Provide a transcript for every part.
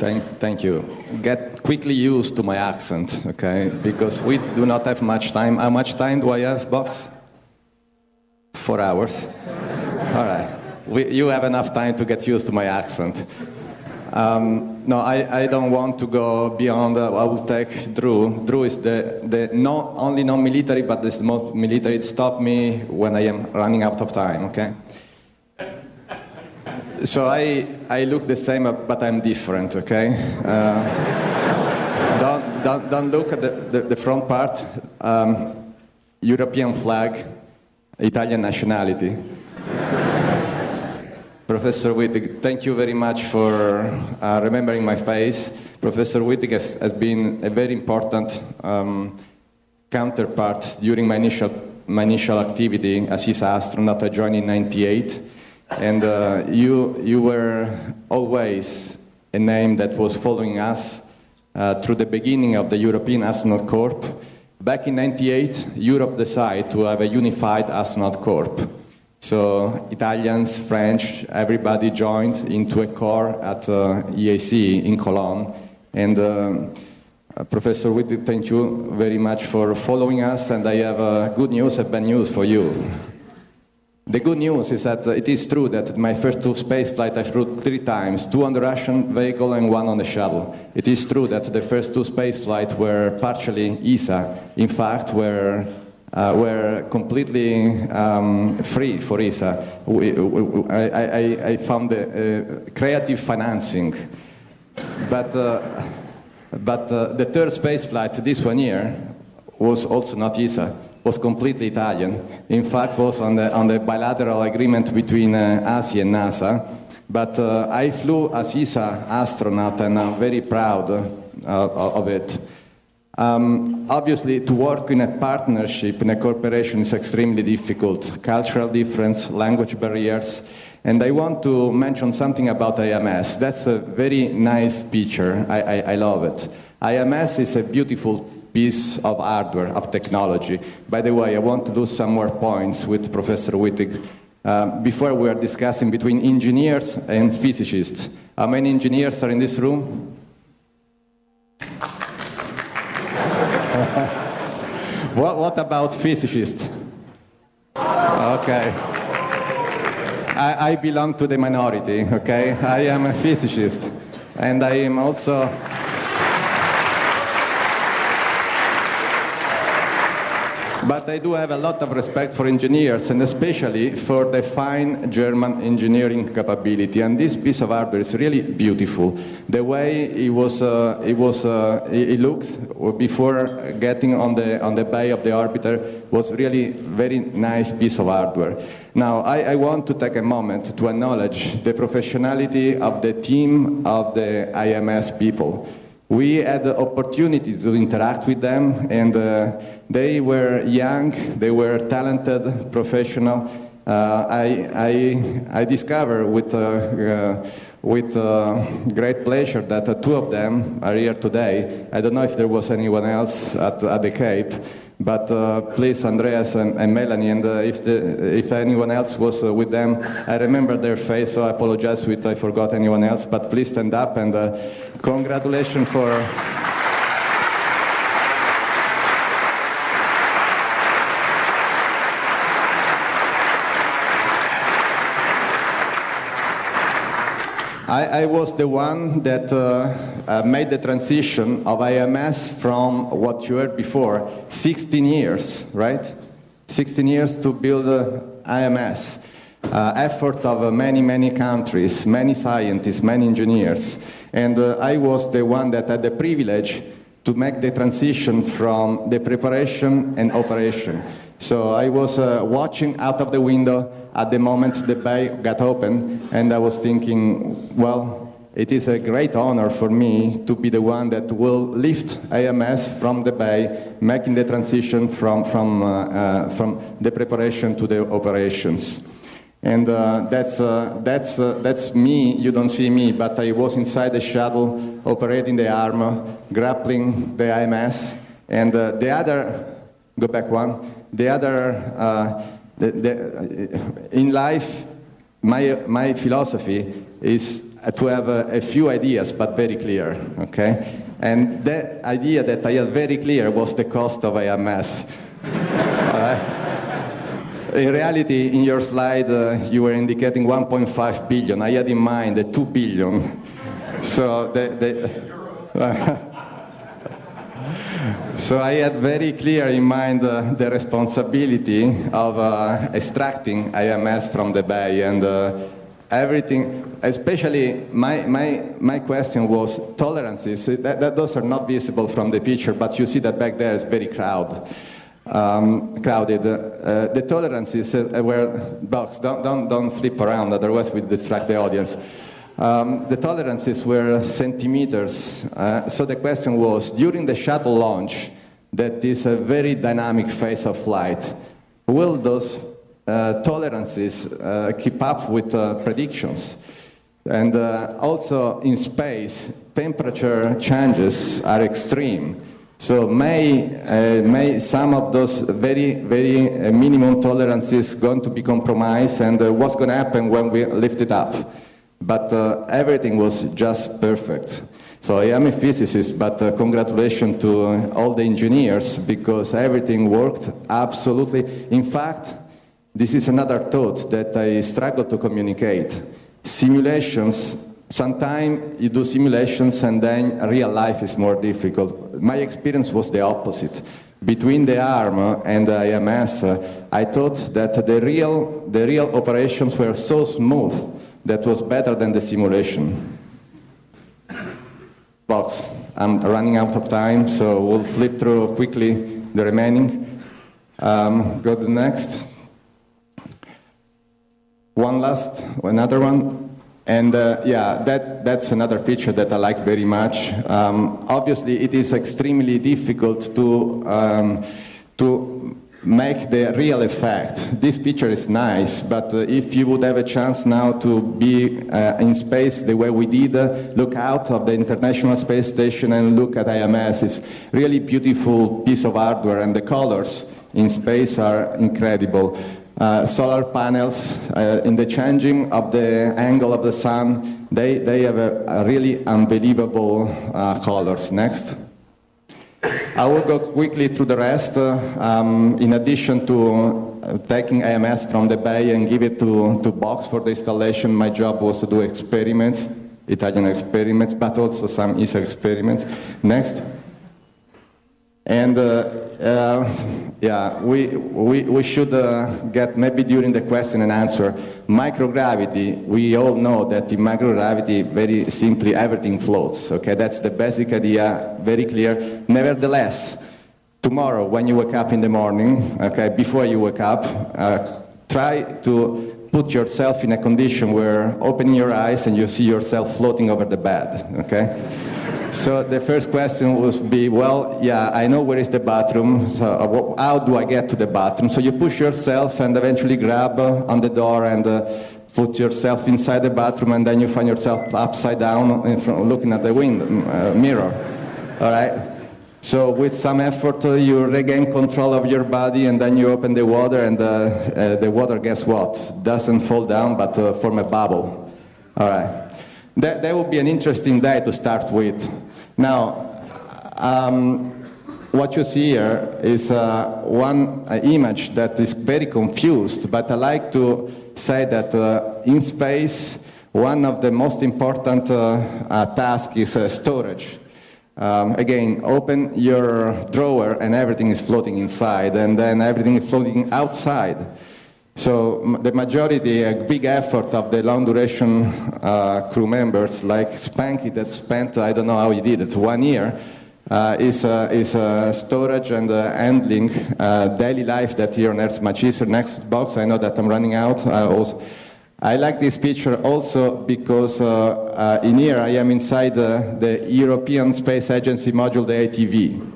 Thank you. Get quickly used to my accent, okay? Because we do not have much time. How much time do I have, boss? 4 hours. All right. You have enough time to get used to my accent. No, I don't want to go beyond. I will take Drew. Drew is the not only non-military, but the most military. Stop me when I am running out of time, okay? So I look the same, but I'm different, okay? Don't look at the front part. European flag, Italian nationality. Professor Wittig, thank you very much for remembering my face. Professor Wittig has been a very important counterpart during my initial activity as his astronaut. I joined in '98. And you were always a name that was following us through the beginning of the European Astronaut Corps. Back in '98, Europe decided to have a unified astronaut corps. So Italians, French, everybody joined into a corps at EAC in Cologne. And Professor Wittig, thank you very much for following us. And I have good news and bad news for you. The good news is that it is true that my first 2 space flights I flew 3 times, 2 on the Russian vehicle and 1 on the shuttle. It is true that the first 2 space flights were partially ESA. In fact, were completely free for ESA. I found creative financing. But the third space flight, this one here, was also not ESA. Was completely Italian. In fact, was on the bilateral agreement between ASI and NASA. But I flew as ESA astronaut, and I'm very proud of it. Obviously, to work in a partnership, in a corporation, is extremely difficult. Cultural difference, language barriers. And I want to mention something about IMS. That's a very nice picture. I love it. IMS is a beautiful piece of hardware, of technology. By the way, I want to do some more points with Professor Wittig. Before we were discussing between engineers and physicists. How many engineers are in this room? What about physicists? Okay. I belong to the minority, okay? I am a physicist. And I am also... But I do have a lot of respect for engineers, and especially for the fine German engineering capability. And this piece of hardware is really beautiful. The way it looked before getting on the bay of the orbiter was really very nice piece of hardware. Now, I want to take a moment to acknowledge the professionality of the team of the IMS people. We had the opportunity to interact with them, and they were young, they were talented, professional. I discovered with great pleasure that 2 of them are here today. I don't know if there was anyone else at the Cape, but please, Andreas and Melanie, and if anyone else was with them, I remember their face, so I apologize if I forgot anyone else, but please stand up, and congratulations for... I was the one that made the transition of IMS from what you heard before, 16 years, right? 16 years to build IMS. Effort of many countries, many scientists, many engineers. And I was the one that had the privilege to make the transition from the preparation and operation. So I was watching out of the window at the moment the bay got open, and I was thinking, well, it is a great honor for me to be the one that will lift IMS from the bay, making the transition from the preparation to the operations. And that's me. You don't see me, but I was inside the shuttle, operating the arm, grappling the IMS, and the other, go back one, the other, in life, my philosophy is to have a few ideas, but very clear, okay? And that idea that I had very clear was the cost of AMS. All right? In reality, in your slide, you were indicating 1.5 billion. I had in mind 2 billion. So, so I had very clear in mind the responsibility of extracting AMS from the bay, and everything, especially my question was tolerances. Those are not visible from the picture, but you see that back there is very crowded. The tolerances were, Box, don't flip around, otherwise we distract the audience. The tolerances were centimeters. So the question was, during the shuttle launch, that is a very dynamic phase of flight, will those tolerances keep up with predictions? And also in space, temperature changes are extreme. So may some of those very minimum tolerances going to be compromised, and what's going to happen when we lift it up? But everything was just perfect. So I am a physicist, but congratulations to all the engineers, because everything worked absolutely. In fact, this is another thought that I struggle to communicate. Simulations, sometimes you do simulations and then real life is more difficult. My experience was the opposite. Between the arm and the IMS, I thought that the real operations were so smooth that was better than the simulation. Box, I'm running out of time, so we'll flip through quickly the remaining. Go to the next. Another one. And yeah, that's another picture that I like very much. Obviously, it is extremely difficult to make the real effect. This picture is nice, but if you would have a chance now to be in space the way we did, look out of the International Space Station and look at IMS, it's really beautiful piece of hardware, and the colors in space are incredible. Solar panels, in the changing of the angle of the sun, they have a really unbelievable colors. Next. I will go quickly through the rest. In addition to taking AMS from the bay and give it to Box for the installation, my job was to do experiments, Italian experiments, but also some ESA experiments. Next. And yeah, we should get, maybe during the question and answer, microgravity. We all know that in microgravity, very simply, everything floats. Okay, that's the basic idea, very clear. Nevertheless, tomorrow when you wake up in the morning, okay, before you wake up, try to put yourself in a condition where opening your eyes and you see yourself floating over the bed. Okay. So the first question would be, well, yeah, I know where is the bathroom, so how do I get to the bathroom? So you push yourself and eventually grab on the door and put yourself inside the bathroom, and then you find yourself upside down in front, looking at the mirror, all right? So with some effort, you regain control of your body, and then you open the water, and the water, guess what? Doesn't fall down, but form a bubble, all right? That would be an interesting day to start with. Now, what you see here is one image that is very confused, but I like to say that in space, one of the most important tasks is storage. Again, open your drawer and everything is floating inside, and then everything is floating outside. So the majority, a big effort of the long-duration crew members, like Spanky, that spent, I don't know how he did, it's 1 year, is storage and handling daily life that here on Earth is much easier. Next Box, I know that I'm running out. I like this picture also because in here I am inside the European Space Agency module, the ATV.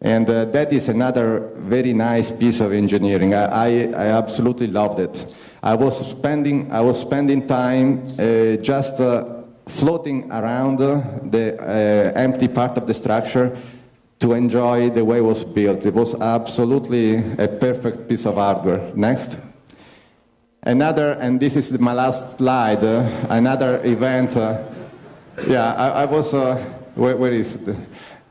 And that is another very nice piece of engineering. I absolutely loved it. I was spending time just floating around the empty part of the structure to enjoy the way it was built. It was absolutely a perfect piece of hardware. Next. and this is my last slide, another event. I was, where is it?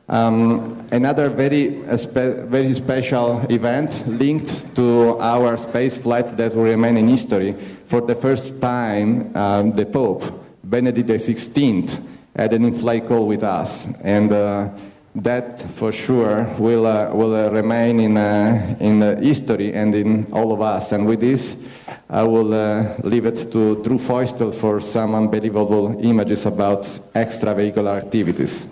Another very special event linked to our space flight that will remain in history. For the first time, the Pope, Benedict XVI, had an in-flight call with us, and that for sure will remain in history and in all of us. And with this, I will leave it to Drew Feustel for some unbelievable images about extravehicular activities.